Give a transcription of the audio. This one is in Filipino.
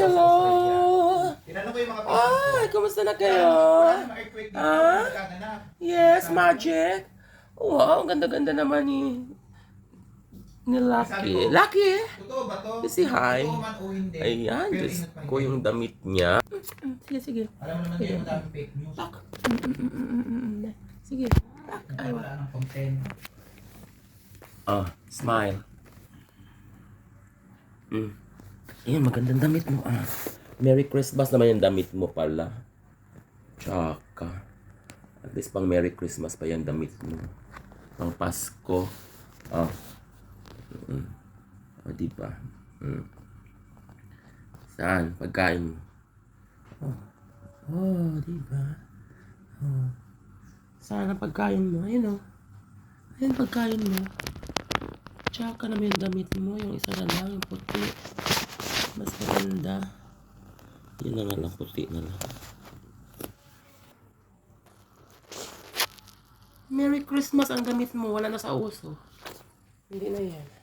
hello! Tinanong ko yung mga Ay, kumusta na kayo? Wala namang earthquake dito. Ah? Nagkaganap. Yes, Magic. Wow, ang ganda-ganda naman ni Lucky. Lucky! Totoo ba to? Si Hi. Totoo man o hindi. Ayan, Pero Diyos ingat pa rin ko kayo. yung damit niya. Sige, sige. Alam mo naman ngayon madaming fake news. Tak. Sige. Tak. Ay, Wala ng content. Smile. Ayan, magandang damit mo. Merry Christmas naman yung damit mo pala. Tsaka, at least pang Merry Christmas pa yung damit mo. Pang Pasko. Diba? Saan? Pagkain mo. Diba? Saan ang pagkain mo? Ayun Ayun pagkain mo. Tsaka naman yung damit mo. Yung isa na lang, yung puti. Mas maganda. Yun na nga lang, puti na lang. Merry Christmas ang damit mo. Wala na sa uso. Hindi na yan.